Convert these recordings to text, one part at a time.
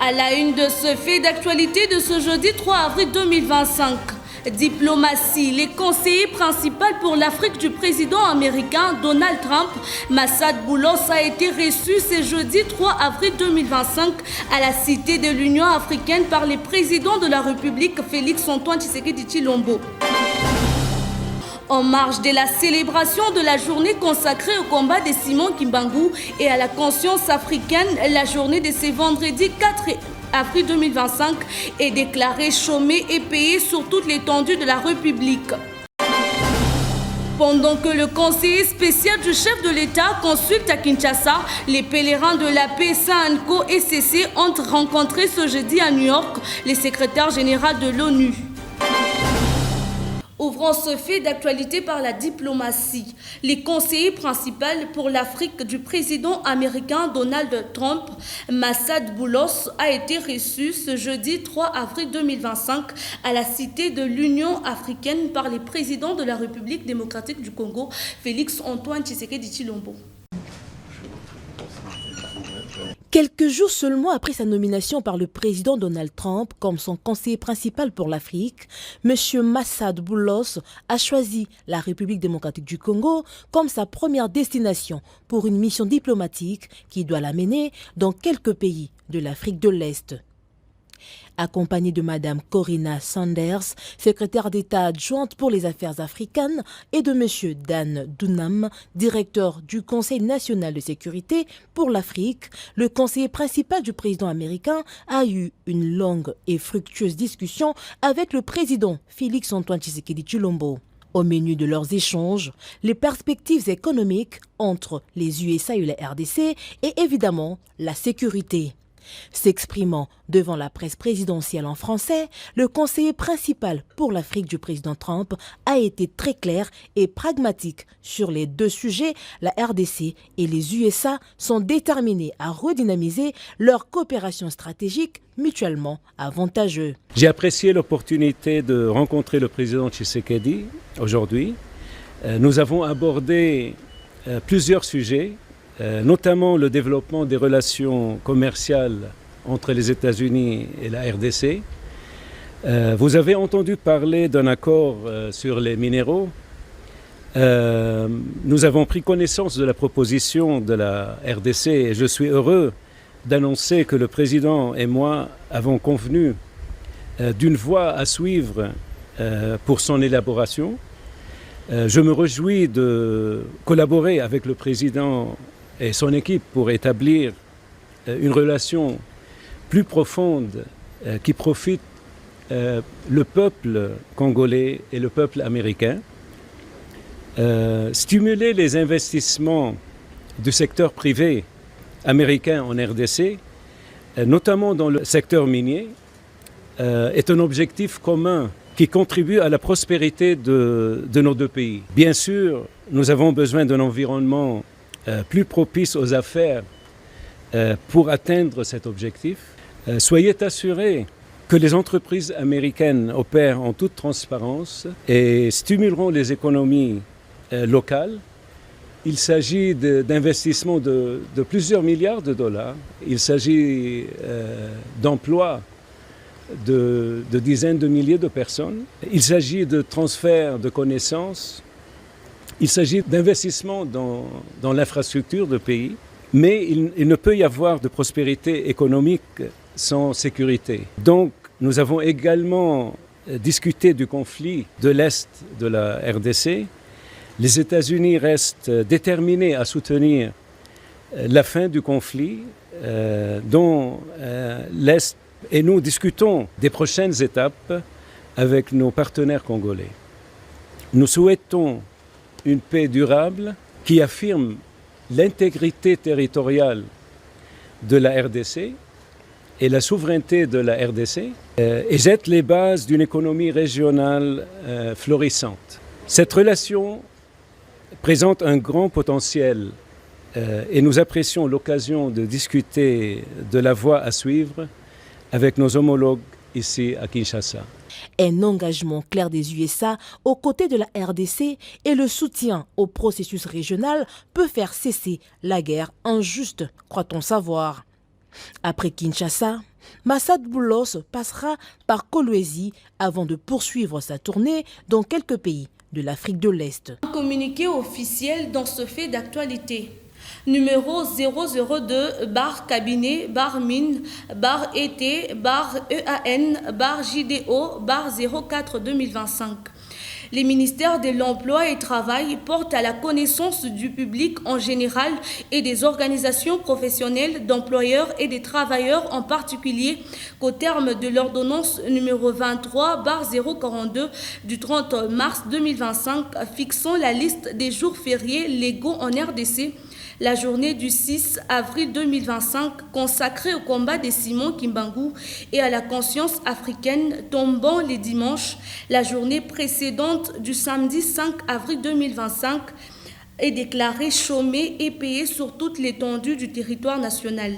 À la une de ce fait d'actualité de ce jeudi 3 avril 2025. Diplomatie, les conseillers principaux pour l'Afrique du président américain Donald Trump, Massad Boulos, a été reçu ce jeudi 3 avril 2025 à la Cité de l'Union africaine par les présidents de la République Félix-Antoine Tshisekedi Tshilombo. En marge de la célébration de la journée consacrée au combat de Simon Kimbangu et à la conscience africaine, la journée de ce vendredi 4 avril 2025 est déclarée chômée et payée sur toute l'étendue de la République. Pendant que le conseiller spécial du chef de l'État consulte à Kinshasa, les pèlerins de la paix SANCO et CC ont rencontré ce jeudi à New York le secrétaire général de l'ONU. Ouvrant ce fait d'actualité par la diplomatie, les conseillers principaux pour l'Afrique du président américain Donald Trump, Massad Boulos, a été reçu ce jeudi 3 avril 2025 à la Cité de l'Union africaine par les présidents de la République démocratique du Congo, Félix-Antoine Tshisekedi Tshilombo. Quelques jours seulement après sa nomination par le président Donald Trump comme son conseiller principal pour l'Afrique, M. Massad Boulos a choisi la République démocratique du Congo comme sa première destination pour une mission diplomatique qui doit l'amener dans quelques pays de l'Afrique de l'Est. Accompagné de Mme Corinna Sanders, secrétaire d'État adjointe pour les affaires africaines, et de M. Dan Dunham, directeur du Conseil national de sécurité pour l'Afrique, le conseiller principal du président américain a eu une longue et fructueuse discussion avec le président Félix-Antoine Tshisekedi Tshilombo. Au menu de leurs échanges, les perspectives économiques entre les USA et la RDC et évidemment la sécurité. S'exprimant devant la presse présidentielle en français, le conseiller principal pour l'Afrique du président Trump a été très clair et pragmatique sur les deux sujets. La RDC et les USA sont déterminés à redynamiser leur coopération stratégique mutuellement avantageuse. J'ai apprécié l'opportunité de rencontrer le président Tshisekedi aujourd'hui. Nous avons abordé plusieurs sujets, notamment le développement des relations commerciales entre les États-Unis et la RDC. Vous avez entendu parler d'un accord sur les minéraux. Nous avons pris connaissance de la proposition de la RDC et je suis heureux d'annoncer que le président et moi avons convenu d'une voie à suivre pour son élaboration. Je me réjouis de collaborer avec le président et son équipe pour établir une relation plus profonde qui profite le peuple congolais et le peuple américain. Stimuler les investissements du secteur privé américain en RDC, notamment dans le secteur minier, est un objectif commun qui contribue à la prospérité de nos deux pays. Bien sûr, nous avons besoin d'un environnement plus propice aux affaires pour atteindre cet objectif. Soyez assurés que les entreprises américaines opèrent en toute transparence et stimuleront les économies locales. Il s'agit d'investissements de plusieurs milliards de dollars. Il s'agit d'emplois de dizaines de milliers de personnes. Il s'agit de transferts de connaissances. Il s'agit d'investissements dans l'infrastructure du pays, mais il ne peut y avoir de prospérité économique sans sécurité. Donc, nous avons également discuté du conflit de l'Est de la RDC. Les États-Unis restent déterminés à soutenir la fin du conflit dans l'Est et nous discutons des prochaines étapes avec nos partenaires congolais. Nous souhaitons une paix durable qui affirme l'intégrité territoriale de la RDC et la souveraineté de la RDC et jette les bases d'une économie régionale florissante. Cette relation présente un grand potentiel et nous apprécions l'occasion de discuter de la voie à suivre avec nos homologues ici à Kinshasa. Un engagement clair des USA aux côtés de la RDC et le soutien au processus régional peut faire cesser la guerre injuste, croit-on savoir. Après Kinshasa, Massad Boulos passera par Kolwezi avant de poursuivre sa tournée dans quelques pays de l'Afrique de l'Est. Un communiqué officiel dans ce fait d'actualité. Numéro 002-cabinet-EAN-EAN-JDO-04-2025. Les ministères de l'Emploi et du Travail portent à la connaissance du public en général et des organisations professionnelles d'employeurs et des travailleurs en particulier qu'au terme de l'ordonnance numéro 23/042 du 30 mars 2025 fixant la liste des jours fériés légaux en RDC, la journée du 6 avril 2025 consacrée au combat des Simon Kimbangu et à la conscience africaine tombant les dimanches, la journée précédente du samedi 5 avril 2025 est déclarée chômée et payée sur toute l'étendue du territoire national.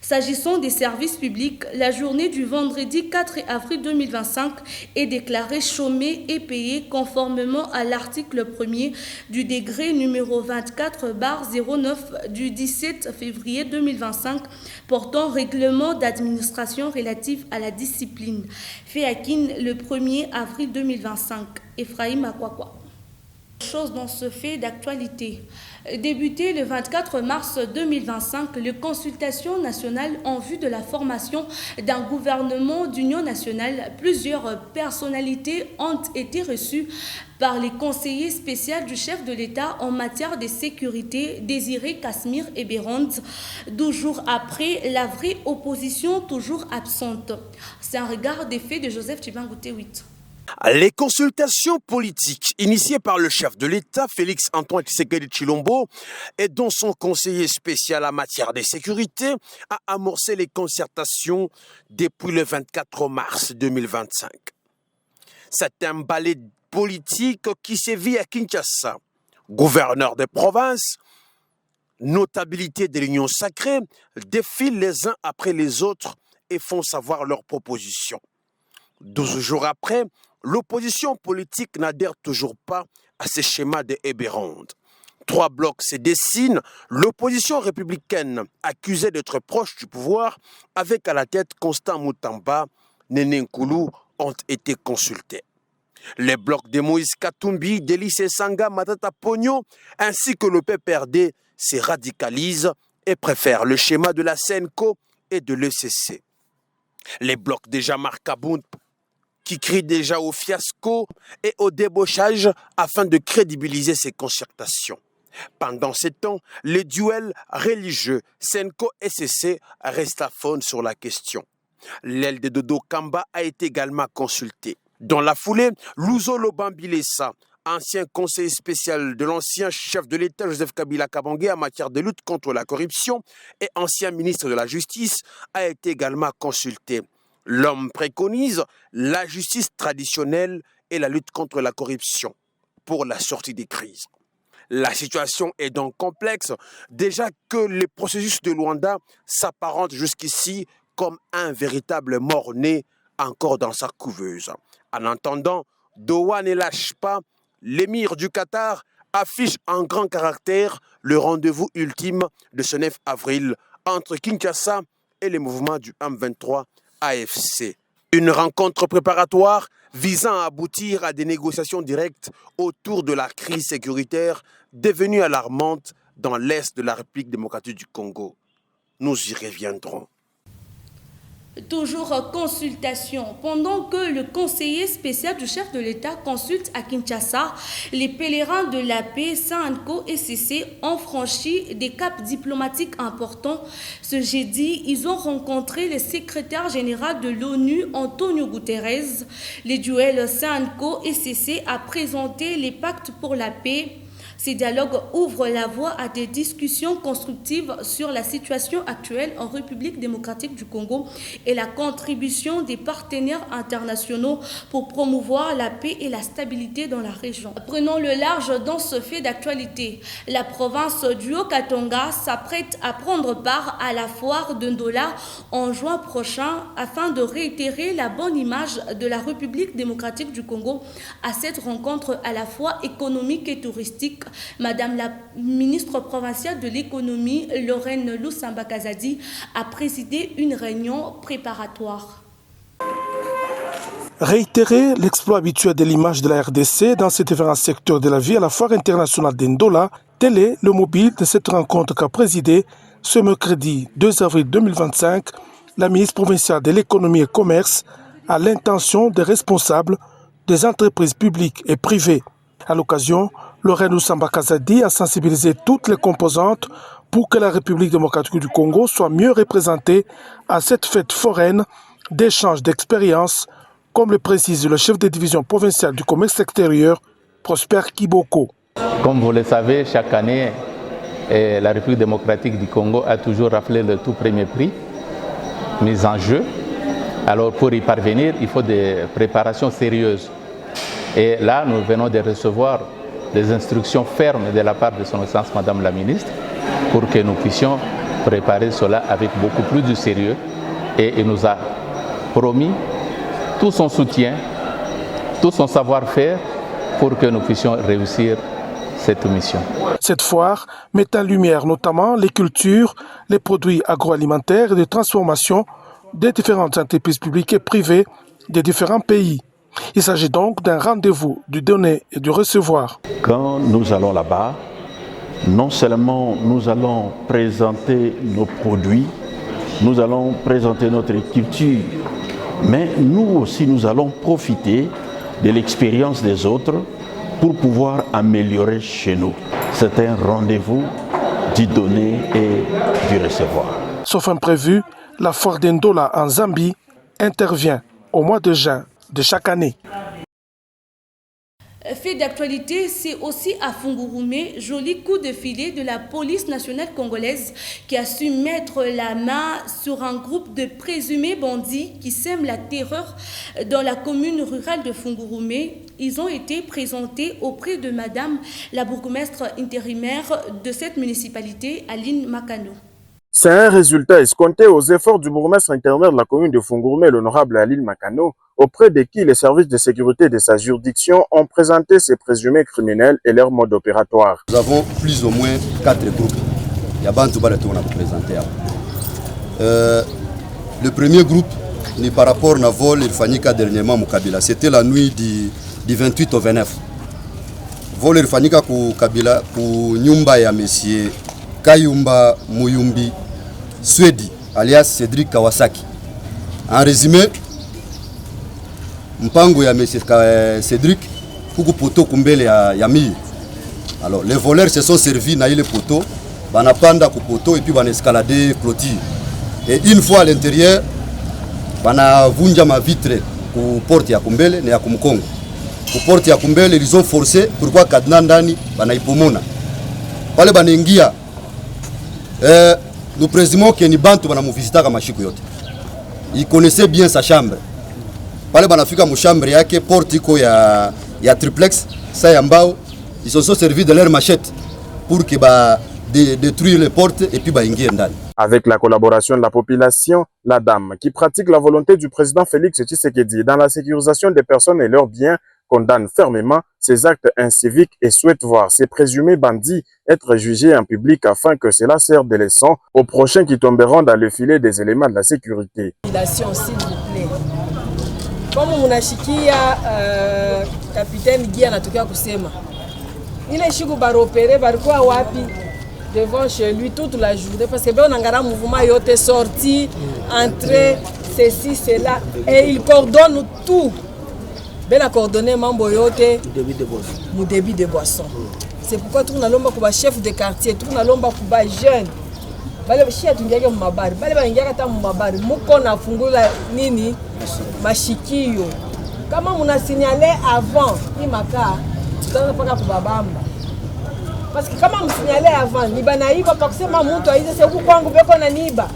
S'agissant des services publics, la journée du vendredi 4 avril 2025 est déclarée chômée et payée conformément à l'article 1er du décret numéro 24/09 du 17 février 2025 portant règlement d'administration relatif à la discipline, fait à Kin le 1er avril 2025. Ephraim Akwakwa. Chose dans ce fait d'actualité. Débuté le 24 mars 2025, les consultations nationales en vue de la formation d'un gouvernement d'union nationale, plusieurs personnalités ont été reçues par les conseillers spéciaux du chef de l'État en matière de sécurité, Désiré Kasmir et Bérond, 12 jours après la vraie opposition toujours absente. C'est un regard des faits de Joseph Tchibangouté 8. Les consultations politiques initiées par le chef de l'État, Félix Antoine Tshisekedi Tshilombo, et dont son conseiller spécial en matière de sécurité, a amorcé les concertations depuis le 24 mars 2025. C'est un ballet politique qui sévit à Kinshasa. Gouverneurs des provinces, notabilités de l'Union sacrée, défilent les uns après les autres et font savoir leurs propositions. 12 jours après, l'opposition politique n'adhère toujours pas à ces schémas de Hébéronde. 3 blocs se dessinent. L'opposition républicaine, accusée d'être proche du pouvoir, avec à la tête Constant Moutamba, Néné Nkoulou, ont été consultés. Les blocs de Moïse Katumbi, d'Élysée Sanga, Matata Pogno, ainsi que le PPRD se radicalisent et préfèrent le schéma de la CNCO et de l'ECC. Les blocs de Jamar Kabound, qui crient déjà au fiasco et au débauchage afin de crédibiliser ces concertations. Pendant ces temps, les duels religieux CNCO-SCC restent à fond sur la question. L'aile de Dodo Kamba a été également consultée. Dans la foulée, Luzolo Bambilesa, ancien conseiller spécial de l'ancien chef de l'État Joseph Kabila Kabange en matière de lutte contre la corruption et ancien ministre de la Justice, a été également consulté. L'homme préconise la justice traditionnelle et la lutte contre la corruption pour la sortie des crises. La situation est donc complexe, déjà que les processus de Luanda s'apparentent jusqu'ici comme un véritable mort-né encore dans sa couveuse. En attendant, Doha ne lâche pas. L'émir du Qatar affiche en grand caractère le rendez-vous ultime de ce 9 avril entre Kinshasa et les mouvements du M23 AFC. Une rencontre préparatoire visant à aboutir à des négociations directes autour de la crise sécuritaire devenue alarmante dans l'est de la République démocratique du Congo. Nous y reviendrons. Toujours consultation. Pendant que le conseiller spécial du chef de l'État consulte à Kinshasa, les pèlerins de la paix, CNCO et SCC ont franchi des caps diplomatiques importants. Ce jeudi, ils ont rencontré le secrétaire général de l'ONU, Antonio Guterres. Les duels CNCO et SCC a présenté les pactes pour la paix. Ces dialogues ouvrent la voie à des discussions constructives sur la situation actuelle en République démocratique du Congo et la contribution des partenaires internationaux pour promouvoir la paix et la stabilité dans la région. Prenons le large dans ce fait d'actualité. La province du Haut-Katanga s'apprête à prendre part à la foire de Ndola en juin prochain afin de réitérer la bonne image de la République démocratique du Congo à cette rencontre à la fois économique et touristique Madame la ministre provinciale de l'économie, Lorraine Lusamba Kazadi, a présidé une réunion préparatoire. Réitérer l'exploit habituel de l'image de la RDC dans ces différents secteurs de la vie à la Foire internationale d'Ndola, tel est le mobile de cette rencontre qu'a présidé ce mercredi 2 avril 2025 la ministre provinciale de l'économie et commerce à l'intention des responsables des entreprises publiques et privées. À l'occasion, Lorraine Lusamba Kazadi a sensibilisé toutes les composantes pour que la République démocratique du Congo soit mieux représentée à cette fête foraine d'échange d'expériences, comme le précise le chef de division provinciale du commerce extérieur, Prosper Kiboko. Comme vous le savez, chaque année, la République démocratique du Congo a toujours raflé le tout premier prix mis en jeu. Alors pour y parvenir, il faut des préparations sérieuses. Et là, nous venons de recevoir des instructions fermes de la part de son Excellence Madame la Ministre pour que nous puissions préparer cela avec beaucoup plus de sérieux. Et il nous a promis tout son soutien, tout son savoir-faire pour que nous puissions réussir cette mission. Cette foire met en lumière notamment les cultures, les produits agroalimentaires et de transformation des différentes entreprises publiques et privées des différents pays. Il s'agit donc d'un rendez-vous du donner et du recevoir. Quand nous allons là-bas, non seulement nous allons présenter nos produits, nous allons présenter notre culture, mais nous aussi nous allons profiter de l'expérience des autres pour pouvoir améliorer chez nous. C'est un rendez-vous du donner et du recevoir. Sauf imprévu, la foire d'Ndola en Zambie intervient au mois de juin de chaque année. Fait d'actualité, c'est aussi à Fungurume, joli coup de filet de la police nationale congolaise qui a su mettre la main sur un groupe de présumés bandits qui sèment la terreur dans la commune rurale de Fungurume. Ils ont été présentés auprès de Madame la bourgmestre intérimaire de cette municipalité, Aline Makano. C'est un résultat escompté aux efforts du bourgmestre intérimaire de la commune de Fungurume, l'honorable Aline Makano, auprès de qui les services de sécurité de sa juridiction ont présenté ces présumés criminels et leur mode opératoire. Nous avons plus ou moins 4 groupes. Il y a Bantou Balatou qu'on a présenté. Le premier groupe, ni par rapport à vol, il fallait dernièrement Moukabila. C'était la nuit du 28 au 29. Vol il fallait pour Kabila, pour Nyumba et Messier Kayumba Muyumbi Swedi, alias Cédric Kawasaki. En résumé, mpango ya M. Cédric kuku poto kumbele ya mire. Alors les voleurs se sont servis na ile poto, banapanda ku poto et puis escalader clôture. Et une fois à l'intérieur, banavunja ma vitre ku porte ya kumbele na ya kumkongo. Ku porte ya kumbele ils ont forcé pourquoi kadna ndani banaipomona. Pale banengia nous présumons que ni bantu banamuvisita kama shiku yote. Il connaissait bien sa chambre. Pale banafika mu chambre yake porte iko ya triplex ça ya mbao, ils se sont servis de leur machette pour que détruire les portes et puis ingie ndani. Avec la collaboration de la population, la dame qui pratique la volonté du président Félix Tshisekedi dans la sécurisation des personnes et leurs biens condamne fermement ces actes inciviques et souhaite voir ces présumés bandits être jugés en public afin que cela serve de leçon aux prochains qui tomberont dans le filet des éléments de la sécurité. S'il vous plaît. Comme munashikia capitaine Guy anatokea kusema ile shiku baropere barikuwa wapi devant chez lui toute la journée parce que on angara mouvement yote sorti entrée ceci cela et il coordonne tout bela coordonner mambo yote mu débit de boisson. C'est pourquoi tout nalomba kuba chef de quartier tout nalomba kuba jeune bale bashia tungiake mu mabari bale baingiaka ta mu mabari muko na fungula nini mashikio kama muna signaler avant imaka tutaanza paka kubabamba parce que kama msignaler avant ni banaiba kwa kusema mtu aize se huku kwangu beko na niba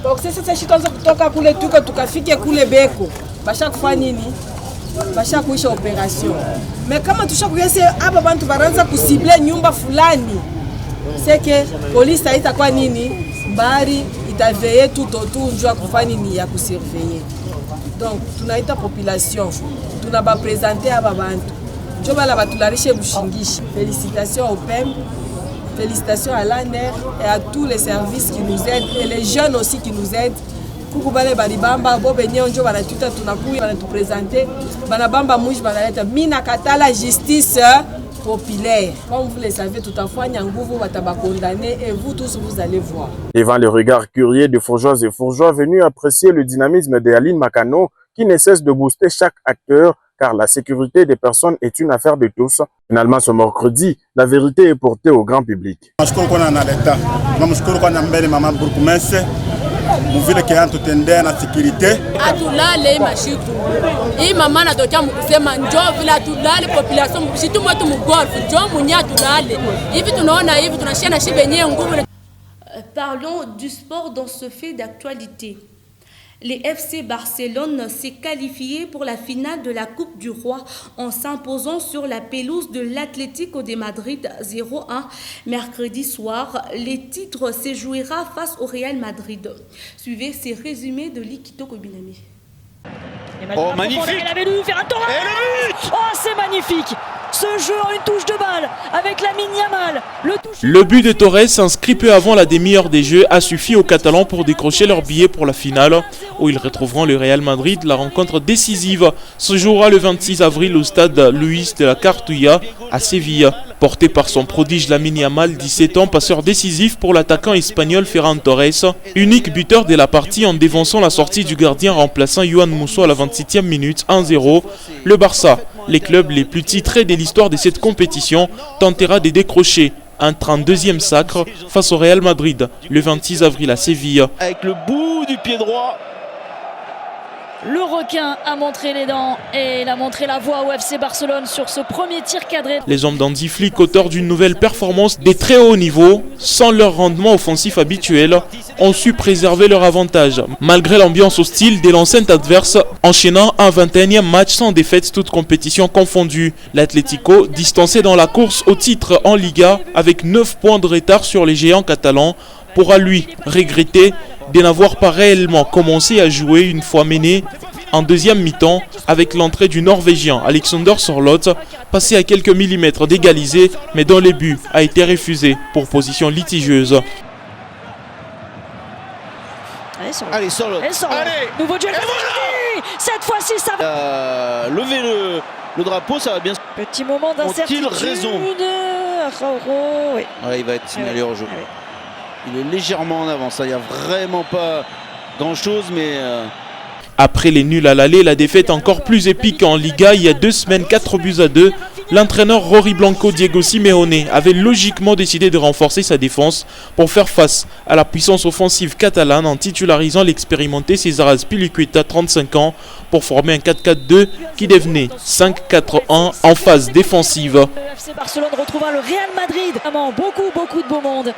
kwa kusema sasa shitaanza kutoka kule tuko tukafike kule beko basha kufanya nini basha kuisha operation mais kama tushakuyese hapa bantu baranza kusible nyumba fulani c'est que police haitakuwa nini bari itaveye tout autour njua kufanya nini ya kusurveiller. Donc tunaita population tunaba présenter aba bantu Félicitations au PEM, félicitations à l'ANER et à tous les services qui nous aident et les jeunes aussi qui nous aident. Kukubale balibamba bobeni onjo banatuta tunakuya banatupresenter banabamba mouche banaleta mina katala justice populaire. Comme vous le savez, tout à fait, Nyangouvo va tabac condamné et vous tous vous allez voir. Devant le regard curieux de fourgeoises et fourgeois venus apprécier le dynamisme de Aline Makano qui ne cesse de booster chaque acteur car la sécurité des personnes est une affaire de tous. Finalement, ce mercredi, la vérité est portée au grand public. muvile ke antutendea na sécurité atulale mashitu hii mama natokea mkusema njoo vile atulale population mshitu mwetu mgolf njoo munya atulale hivi tunaona hivi tunashana shibe yenyewe nguvu. Parlons du sport dans ce fait d'actualité. Les FC Barcelone s'est qualifié pour la finale de la Coupe du Roi en s'imposant sur la pelouse de l'Atlético de Madrid 0-1 mercredi soir. Les titres se jouera face au Real Madrid. Suivez ces résumés de Likito Kobinami. Oh, magnifique! Il avait dû faire un torrent! Et le but! Oh, c'est magnifique! Ce jeu en une touche de balle avec Lamine Yamal. Le but de Torres, inscrit peu avant la demi-heure des Jeux, a suffi aux Catalans pour décrocher leur billet pour la finale, où ils retrouveront le Real Madrid. La rencontre décisive se jouera le 26 avril au stade Luis de la Cartuja à Séville. Porté par son prodige Lamine Yamal, 17 ans, passeur décisif pour l'attaquant espagnol Ferran Torres, unique buteur de la partie en dévançant la sortie du gardien remplaçant Yohan Musso à la 26e minute 1-0. Le Barça, les clubs les plus titrés de l'histoire de cette compétition, tentera de décrocher un 32e sacre face au Real Madrid le 26 avril à Séville. Avec le bout du pied droit. Le requin a montré les dents et il a montré la voie au FC Barcelone sur ce premier tir cadré. Les hommes d'Hansi Flick, auteurs d'une nouvelle performance des très hauts niveaux, sans leur rendement offensif habituel, ont su préserver leur avantage, malgré l'ambiance hostile de l'enceinte adverse, enchaînant un 21e match sans défaite, toute compétition confondue. L'Atlético, distancé dans la course au titre en Liga, avec 9 points de retard sur les géants catalans, pourra lui regretter de n'avoir pas réellement commencé à jouer une fois mené en deuxième mi-temps avec l'entrée du Norvégien Alexander Sørloth, passé à quelques millimètres d'égaliser, mais dont le but a été refusé pour position litigieuse. Allez, Sørloth. Allez, nouveau duel. Cette fois-ci, ça va. Levez le drapeau, ça va bien. Petit moment d'incertitude. Ont-ils raison? Oui. Ouais, il va être signalé hors jeu. Il est légèrement en avance, il n'y a vraiment pas grand-chose, mais... Après les nuls à l'aller, la défaite encore plus épique en Liga, il y a 2 semaines, 4-2, l'entraîneur Rory Blanco Diego Simeone avait logiquement décidé de renforcer sa défense pour faire face à la puissance offensive catalane en titularisant l'expérimenté César Azpilicueta, 35 ans, pour former un 4-4-2 qui devenait 5-4-1 en phase défensive. Le FC Barcelone retrouvera le Real Madrid. Vraiment, beaucoup de beau monde.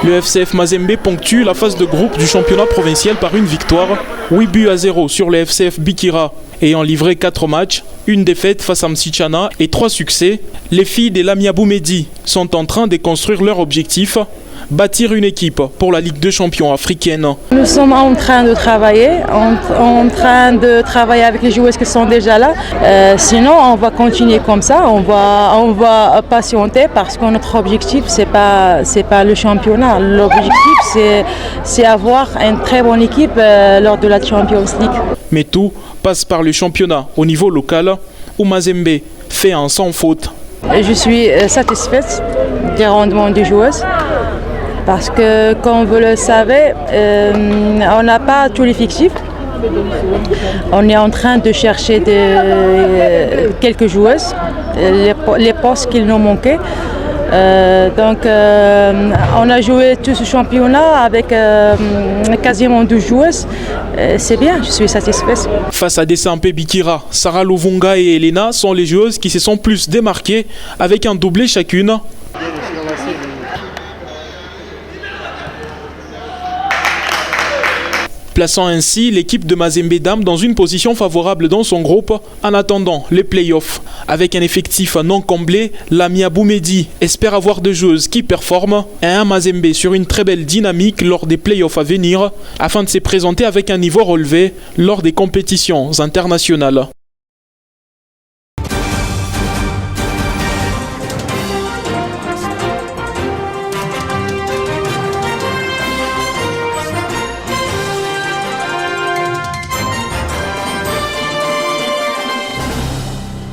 Le FCF Mazembe ponctue la phase de groupe du championnat provincial par une victoire, 8-0 sur le FCF Bikira. Ayant livré 4 matchs, une défaite face à Msichana et 3 succès, les filles de Lamia Boumedi sont en train de construire leur objectif, bâtir une équipe pour la Ligue 2 champions africaine. Nous sommes en train de travailler, avec les joueuses qui sont déjà là. Sinon, on va continuer comme ça, on va patienter parce que notre objectif, c'est pas le championnat. L'objectif, c'est avoir une très bonne équipe lors de la Champions League. Mais tout passe par le championnat au niveau local où Mazembe fait un sans faute. Je suis satisfaite des rendements des joueuses. Parce que, comme vous le savez, on n'a pas tous les fictifs. On est en train de chercher quelques joueuses, les postes qu'il nous manquait. Donc, on a joué tout ce championnat avec quasiment 12 joueuses. C'est bien, je suis satisfaite. Face à Desampé Bikira, Sarah Lovunga et Elena sont les joueuses qui se sont plus démarquées avec un doublé chacune. plaçant ainsi l'équipe de Mazembe Dam dans une position favorable dans son groupe en attendant les playoffs. Avec un effectif non comblé, Lamia Boumedi espère avoir deux joueuses qui performent et un Mazembe sur une très belle dynamique lors des playoffs à venir afin de se présenter avec un niveau relevé lors des compétitions internationales.